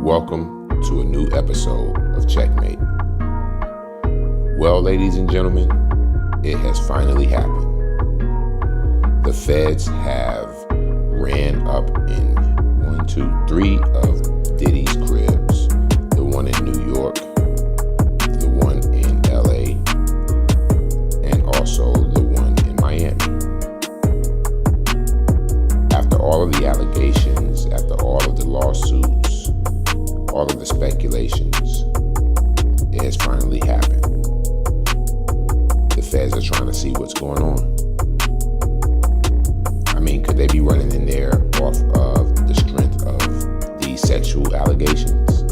Welcome to a new episode of Checkmate. Well, ladies and gentlemen, it has finally happened. The feds have ran up in 3 of Diddy's cribs. The one in New York, the one in LA, and also the one in Miami. After all of the allegations, after all of the lawsuits, all of the speculations, it has finally happened. The feds are trying to see what's going on. I mean, could they be running in there off of the strength of these sexual allegations?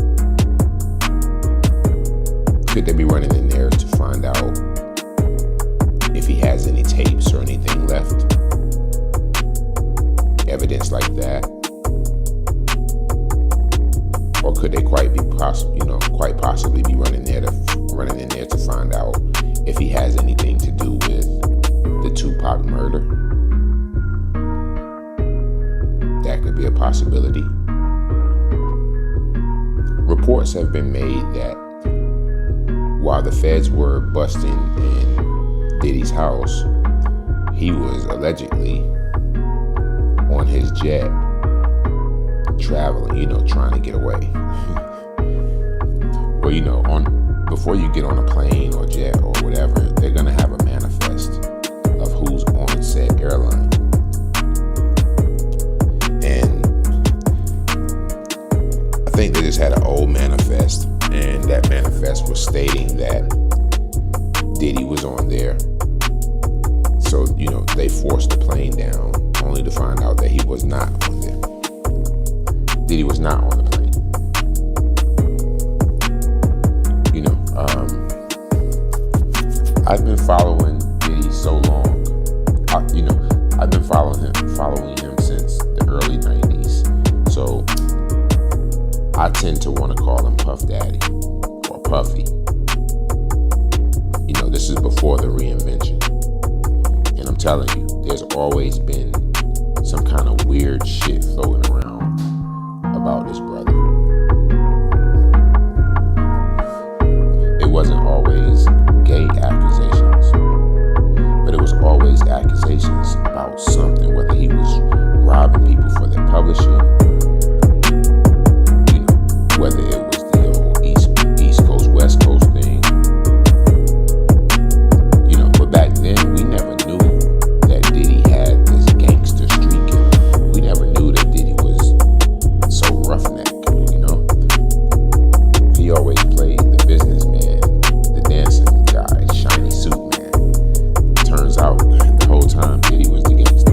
Could they be running in there to find out if he has any tapes or anything left? Evidence like that? Or could they quite possibly be running in there to find out if he has anything to do with the Tupac murder? That could be a possibility. Reports have been made that while the feds were busting in Diddy's house, he was allegedly on his jet traveling, trying to get away. Well, before you get on a plane or jet or whatever, they're gonna have a manifest of who's on said airline. And I think they just had an old manifest, and that manifest was stating that Diddy was on there. So, they forced the plane down only to find out that he was not on there. Diddy was not on the plane. I've been following Diddy so long. I've been following him since the early 90s. So I tend to want to call him Puff Daddy or Puffy. This is before the reinvention. And I'm telling you, there's always been some kind of weird shit floating around about this brother. It wasn't always gay accusations, but it was always accusations about something, whether he was robbing people for their publishing, whether it was the old East Coast, West Coast thing. But back then we never knew that Diddy had this gangster streak in him. We never knew that Diddy was so roughneck, He always played the businessman, the dancing guy, shiny suit man. Turns out the whole time Diddy was the gangster.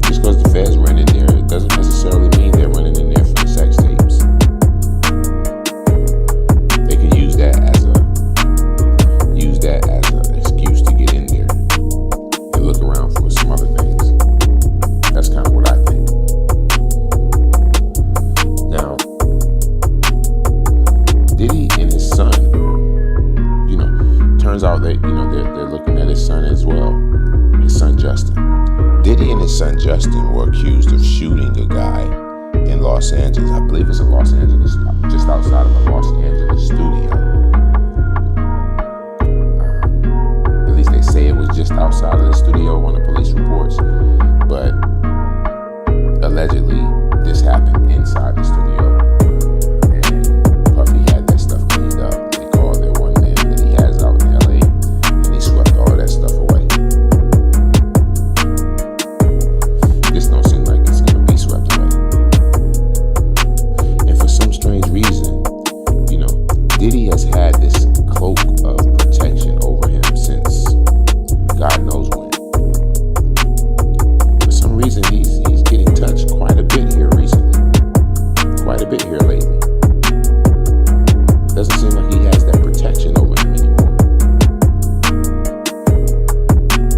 Just because the feds ran in there, it doesn't necessarily mean they're running in there for the sex tapes. They can use that as an excuse to get in there and look around for some other things. That's kind of what I think. Now, Diddy and his son, turns out that they're looking at his son as well, his son Justin. Diddy and his son Justin were accused of shooting a guy in Los Angeles. I believe it's in Los Angeles, just outside of a Los Angeles studio. At least they say it was just outside of the studio on the police reports, but allegedly this happened inside the studio. And Puffy had that stuff cleaned up. They called their one man that he has out in LA, and he swept all of that stuff away. This don't seem like it's gonna be swept away. And for some strange reason, Diddy has had this cloak of protection over him since God knows when. For some reason, he's getting touched quite a bit here recently. Quite a bit here lately. Doesn't seem like he has that protection over him anymore.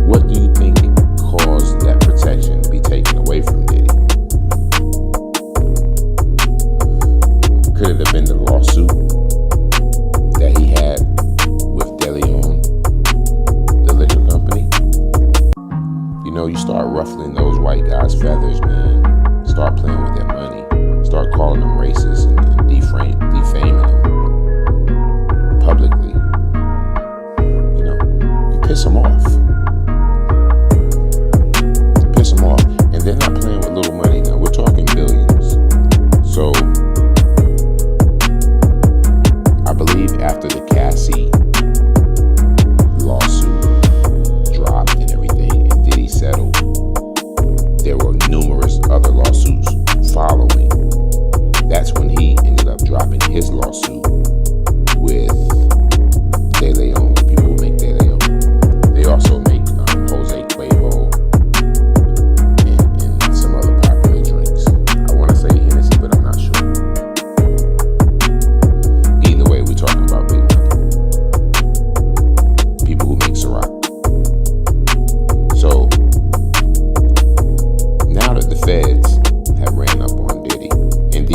What do you think caused that protection to be taken away from Diddy? Could it have been the lawsuit that he had with DeLeon, the liquor company? You start ruffling those white guys' feathers, man. It's start playing with their money, start calling them racist and defaming them publicly, you piss them off. And they're not playing with little money now. We're talking billions. So I believe after the Cassie lawsuit dropped and everything, and Diddy settled, there were numerous other lawsuits following. That's when he ended up dropping his lawsuit with De Leon, the people who make De Leon. They also make Jose Cuervo and some other popular drinks. I want to say Hennessy, but I'm not sure. Either way, we're talking about big money. People who make Ciroc. So now that the feds have ran up on Diddy, and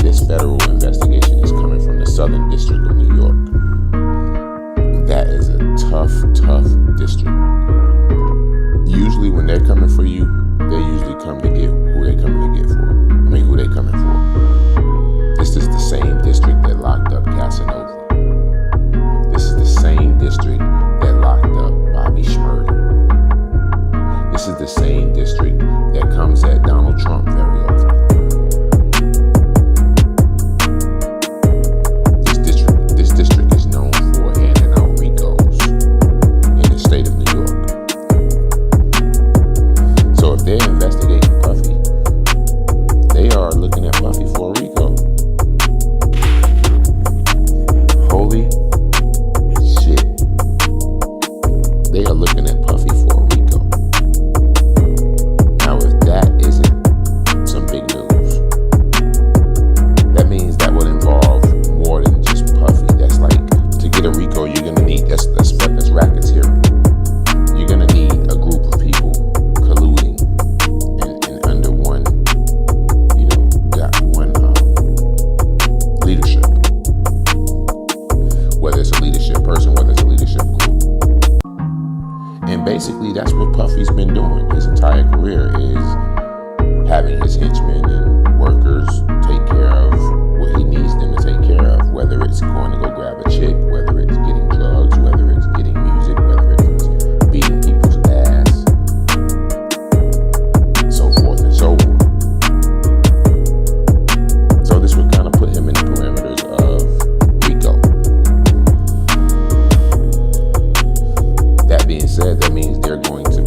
this federal investigation is coming from the Southern District of New York. That is a tough district. Usually when they're coming for you, they usually come to get who they coming to get for. Who they coming for. This is the same district that locked up Casanova. This is the same district that locked up Bobby Shmurda. This is the same district that comes at Donald Trump very often. This district is known for handing out RICOs in the state of New York. So if they're investigating Puffy, they are looking at Puffy for a RICO. Holy shit. They are looking at Puffy for a RICO. Now, if that isn't some big news, that means that would involve more than just Puffy. That's like, to get a RICO, you're gonna need, that's rackets here. You're gonna need a group of people colluding and under one, leadership. Whether it's a leadership person, whether it's a leadership group. And basically that's what Puffy's been doing his entire career, is having his henchmen and workers take care of what he needs them to take care of, whether it's going to go grab a chick, whether it's getting drugs, whether it's getting music, whether it's beating people's ass, so forth and so on. So this would kind of put him in the parameters of RICO. That being said, that means there's going to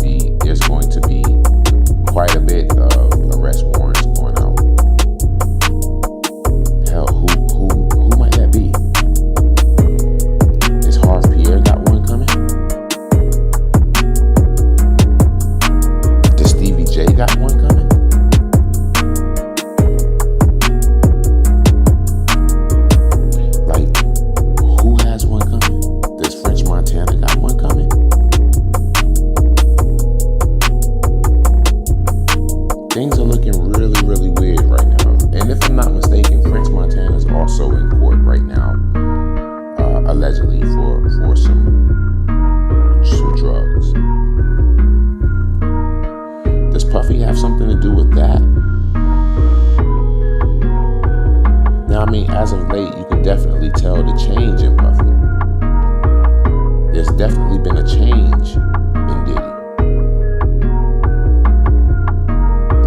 be quite a bit of arrest warrants going out. Hell, who might that be? Is Harv Pierre got one coming? Does Stevie J got one coming? Like, who has one coming? Does French Montana got one coming? Things are looking really, really weird right now. And if I'm not mistaken, French Montana is also in court right now, allegedly for some drugs. Does Puffy have something to do with that? Now, as of late, you can definitely tell the change in Puffy. There's definitely been a change in Diddy.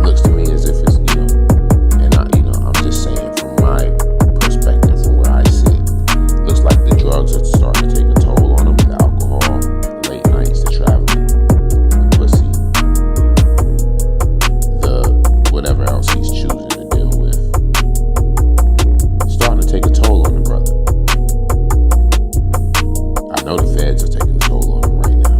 Looks to me as if it's, and I'm just saying from my perspective, from where I sit, looks like the drugs are starting to take a toll on him, the alcohol, the late nights, the traveling, the pussy, the whatever else he's choosing to deal with. It's starting to take a toll on the brother. I know the feds are taking a toll on him right now.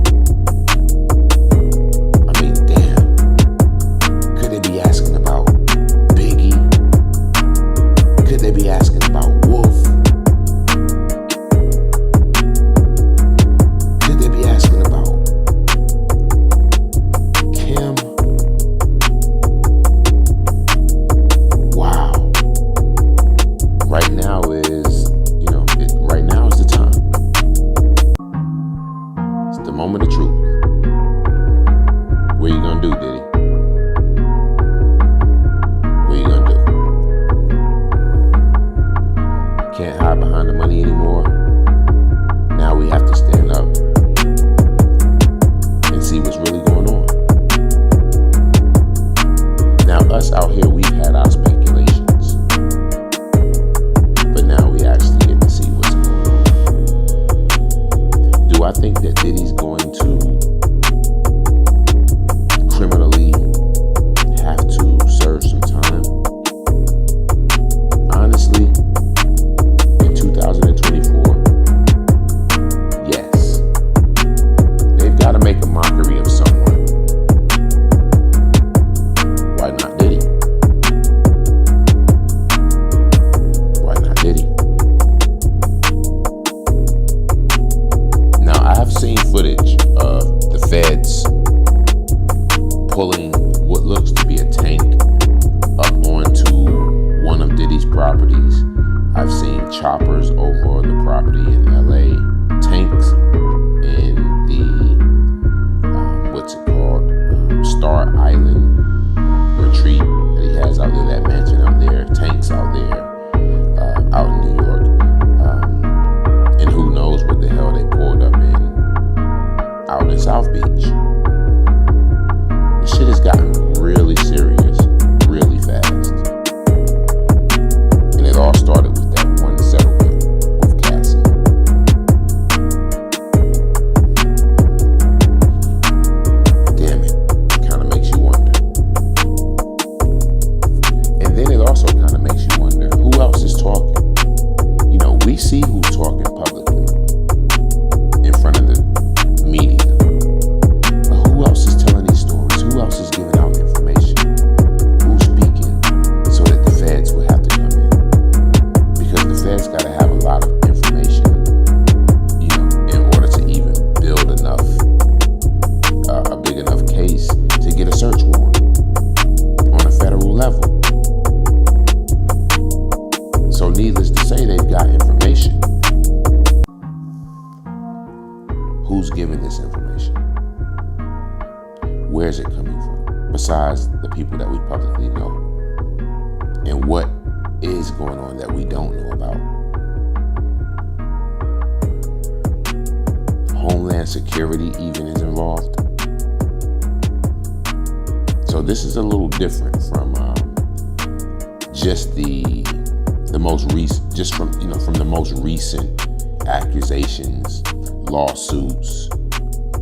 choppers over the property in LA, tanks in the, what's it called, Star Island retreat that he has out there, that mansion out there, tanks out there, out in New York. And who knows what the hell they pulled up in out in South Beach. This shit has gotten really serious, really fast. And it all started with that one settlement with Cassie. Damn it, kind of makes you wonder. And then it also kind of makes you wonder, who else is talking? You know, we see who's talking publicly in front of the media. But who else is telling these stories? Who else is giving out information? Who's speaking so that the feds would have to come in? Because the feds got to have a lot of information, you know, in order to even build enough, a big enough case to get a search warrant on a federal level. So needless to say, they've got information. Who's giving this information? Where's it coming from? Besides the people that we publicly know. And what is going on that we don't know about? Homeland Security even is involved. So this is a little different from just the most recent, just from the most recent accusations, lawsuits,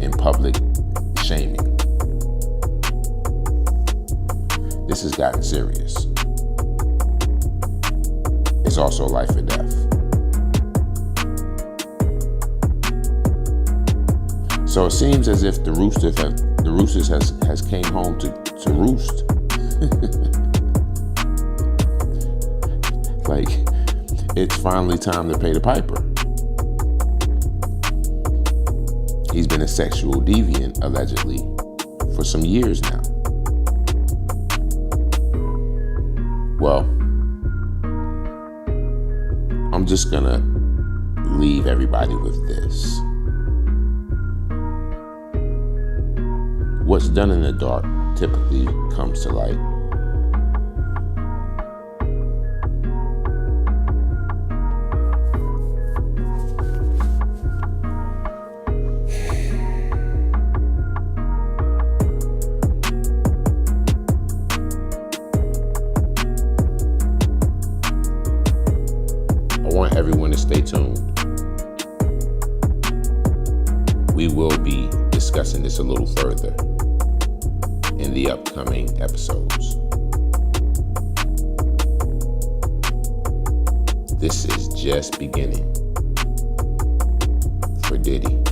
and public shaming. This has gotten serious. It's also life or death. So it seems as if the Roosters has came home to roost. Like, it's finally time to pay the piper. He's been a sexual deviant, allegedly, for some years now. Well, I'm just gonna leave everybody with this. What's done in the dark typically comes to light. I want everyone to stay tuned. We will be discussing this a little further in the upcoming episodes. This is just beginning for Diddy.